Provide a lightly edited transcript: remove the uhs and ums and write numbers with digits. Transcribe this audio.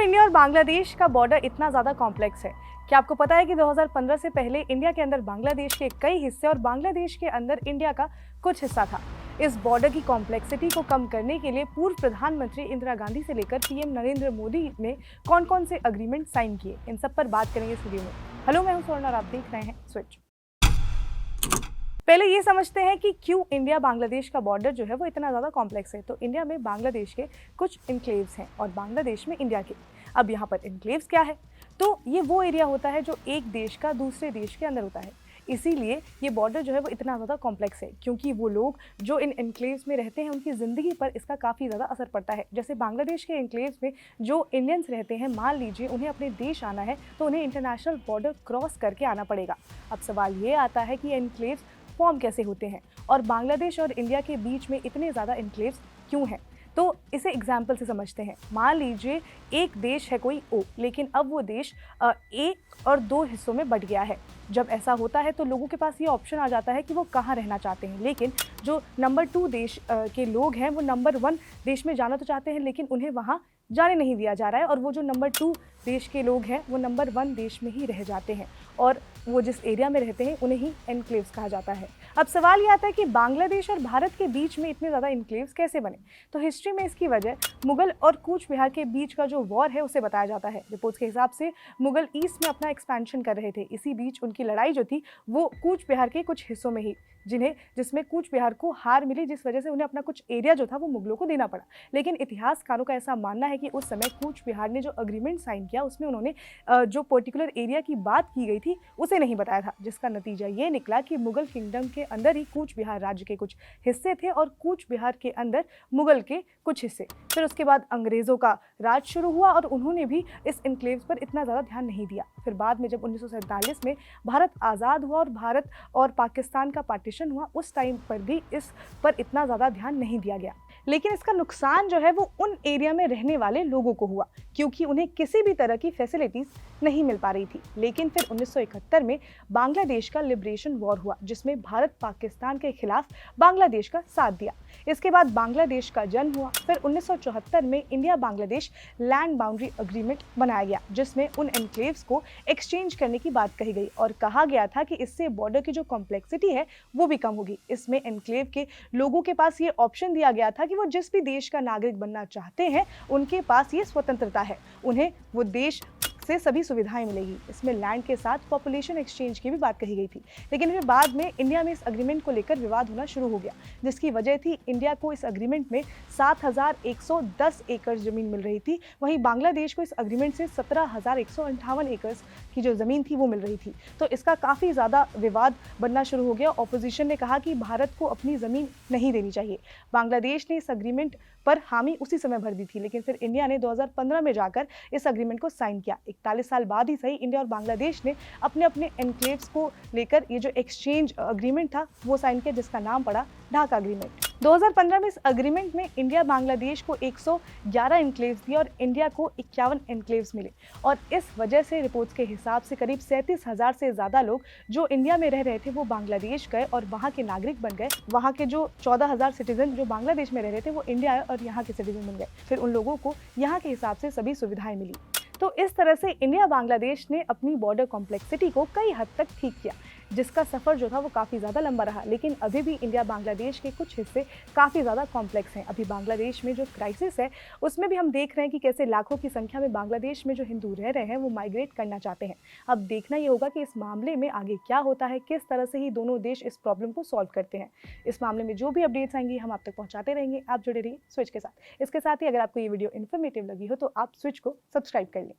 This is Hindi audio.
इंडिया और बांग्लादेश का बॉर्डर इतना ज़्यादा कॉम्प्लेक्स है। क्या आपको पता है कि 2015 से पहले इंडिया के अंदर बांग्लादेश के कई हिस्से और बांग्लादेश के अंदर इंडिया का कुछ हिस्सा था। इस बॉर्डर की कॉम्प्लेक्सिटी को कम करने के लिए पूर्व प्रधानमंत्री इंदिरा गांधी से लेकर पीएम नरेंद्र मोदी ने कौन कौन से अग्रीमेंट साइन किए, इन सब पर बात करेंगे इस वीडियो में। हेलो, मैं हूं स्वर्ण और आप देख रहे हैं स्विच। पहले ये समझते हैं कि क्यों इंडिया बांग्लादेश का बॉर्डर जो है वो इतना ज़्यादा कॉम्प्लेक्स है। तो इंडिया में बांग्लादेश के कुछ इनक्लेव्स हैं और बांग्लादेश में इंडिया के। अब यहाँ पर इनक्लेव्स क्या है? तो ये वो एरिया होता है जो एक देश का दूसरे देश के अंदर होता है। इसीलिए ये बॉर्डर जो है वो इतना ज़्यादा कॉम्प्लेक्स है, क्योंकि वो लोग जो इन एनक्लेव्स में रहते हैं उनकी ज़िंदगी पर इसका काफ़ी ज़्यादा असर पड़ता है। जैसे बांग्लादेश के एनक्लेव्स में जो इंडियंस रहते हैं, मान लीजिए उन्हें अपने देश आना है तो उन्हें इंटरनेशनल बॉर्डर क्रॉस करके आना पड़ेगा। अब सवाल ये आता है कि एनक्लेव्स फॉर्म कैसे होते हैं और बांग्लादेश और इंडिया के बीच में इतने ज़्यादा एनक्लेव्स क्यों हैं। तो इसे एग्जाम्पल से समझते हैं। मान लीजिए एक देश है कोई ओ, लेकिन अब वो देश एक और दो हिस्सों में बंट गया है। जब ऐसा होता है तो लोगों के पास ये ऑप्शन आ जाता है कि वो कहाँ रहना चाहते हैं। लेकिन जो नंबर 2 देश के लोग हैं वो नंबर 1 देश में जाना तो चाहते हैं, लेकिन उन्हें वहाँ जाने नहीं दिया जा रहा है। और वो जो नंबर 2 देश के लोग हैं वो नंबर 1 देश में ही रह जाते हैं और वो जिस एरिया में रहते हैं उन्हें ही एनक्लेव्स कहा जाता है। अब सवाल ये आता है कि बांग्लादेश और भारत के बीच में इतने ज़्यादा एनक्लेव्स कैसे बने। तो हिस्ट्री में इसकी वजह मुगल और कूच बिहार के बीच का जो वॉर है उसे बताया जाता है। रिपोर्ट्स के हिसाब से मुगल ईस्ट में अपना एक्सपेंशन कर रहे थे। इसी बीच उनकी लड़ाई जो थी वो कूच बिहार के कुछ हिस्सों में ही, जिसमें कूच बिहार को हार मिली, जिस वजह से उन्हें अपना कुछ एरिया जो था वो मुगलों को देना पड़ा। लेकिन इतिहासकारों का ऐसा मानना है कि उस समय कूच बिहार ने जो अग्रीमेंट साइन किया उसमें उन्होंने जो पर्टिकुलर एरिया की बात की गई थी उसे नहीं बताया था, जिसका नतीजा ये निकला कि मुगल किंगडम के अंदर ही कूच बिहार राज्य के कुछ हिस्से थे और कूच बिहार के अंदर मुगल के कुछ हिस्से। फिर उसके बाद अंग्रेज़ों का राज शुरू हुआ और उन्होंने भी इस इनक्लेव्स पर इतना ज़्यादा ध्यान नहीं दिया। फिर बाद में जब 1947 में भारत आज़ाद हुआ और भारत और पाकिस्तान का पार्टीशन हुआ, उस टाइम पर भी इस पर इतना ज़्यादा ध्यान नहीं दिया गया। लेकिन इसका नुकसान जो है वो उन एरिया में रहने वाले लोगों को हुआ, क्योंकि उन्हें किसी भी तरह की फैसिलिटीज़ नहीं मिल पा रही थी। लेकिन फिर 1971 में बांग्लादेश का लिबरेशन वॉर हुआ, जिसमें भारत पाकिस्तान के खिलाफ बांग्लादेश का साथ दिया। इसके बाद बांग्लादेश का जन्म हुआ। फिर 1974 में India Bangladesh land boundary agreement बनाया गया, जिसमें उन एनक्लेव्स को एक्सचेंज करने की बात कही गई और कहा गया था कि इससे बॉर्डर की जो कॉम्प्लेक्सिटी है वो भी कम होगी। इसमें एनक्लेव के लोगों के पास ये ऑप्शन दिया गया था कि वो जिस भी देश का नागरिक बनना चाहते हैं उनके पास ये स्वतंत्रता है, उन्हें वो देश से सभी सुविधाएं मिलेगी। इसमें लैंड के साथ पॉपुलेशन एक्सचेंज की भी बात कही गई थी। लेकिन फिर बाद में इंडिया में इस एग्रीमेंट को लेकर विवाद होना शुरू हो गया, जिसकी वजह थी इंडिया को इस एग्रीमेंट में 7,110 एकड़ जमीन मिल रही थी, वहीं बांग्लादेश को इस एग्रीमेंट से 17,158 एकड़ की जो ज़मीन थी वो मिल रही थी। तो इसका काफ़ी ज़्यादा विवाद बनना शुरू हो गया। ऑपोजिशन ने कहा कि भारत को अपनी ज़मीन नहीं देनी चाहिए। बांग्लादेश ने इस एग्रीमेंट पर हामी उसी समय भर दी थी, लेकिन फिर इंडिया ने 2015 में जाकर इस एग्रीमेंट को साइन किया। 41 साल बाद ही सही, इंडिया और बांग्लादेश ने अपने अपने एनक्लेव्स को लेकर ये जो एक्सचेंज अग्रीमेंट था वो साइन किया, जिसका नाम पड़ा ढाका अग्रीमेंट। 2015 में इस अग्रीमेंट में इंडिया बांग्लादेश को 111 एनक्लेव्स दिए और इंडिया को 51 एनक्लेव्स मिले। और इस वजह से रिपोर्ट्स के हिसाब से करीब 37,000 से ज़्यादा लोग जो इंडिया में रह रहे थे वो बांग्लादेश गए और वहाँ के नागरिक बन गए। वहाँ के जो 14,000 सिटीजन जो बांग्लादेश में रह रहे थे वो इंडिया आए और यहाँ के सिटीजन बन गए। फिर उन लोगों को यहाँ के हिसाब से सभी सुविधाएं मिली। तो इस तरह से इंडिया बांग्लादेश ने अपनी बॉर्डर कॉम्प्लेक्सिटी को कई हद तक ठीक किया, जिसका सफ़र जो था वो काफ़ी ज़्यादा लंबा रहा। लेकिन अभी भी इंडिया बांग्लादेश के कुछ हिस्से काफ़ी ज़्यादा कॉम्प्लेक्स हैं। अभी बांग्लादेश में जो क्राइसिस है उसमें भी हम देख रहे हैं कि कैसे लाखों की संख्या में बांग्लादेश में जो हिंदू रह रहे हैं वो माइग्रेट करना चाहते हैं। अब देखना ये होगा कि इस मामले में आगे क्या होता है, किस तरह से ही दोनों देश इस प्रॉब्लम को सॉल्व करते हैं। इस मामले में जो भी अपडेट्स आएंगी हम आप तक पहुँचाते रहेंगे। आप जुड़े रहिए स्विच के साथ। इसके साथ ही अगर आपको ये वीडियो इन्फॉर्मेटिव लगी हो तो आप स्विच को सब्सक्राइब कर लें।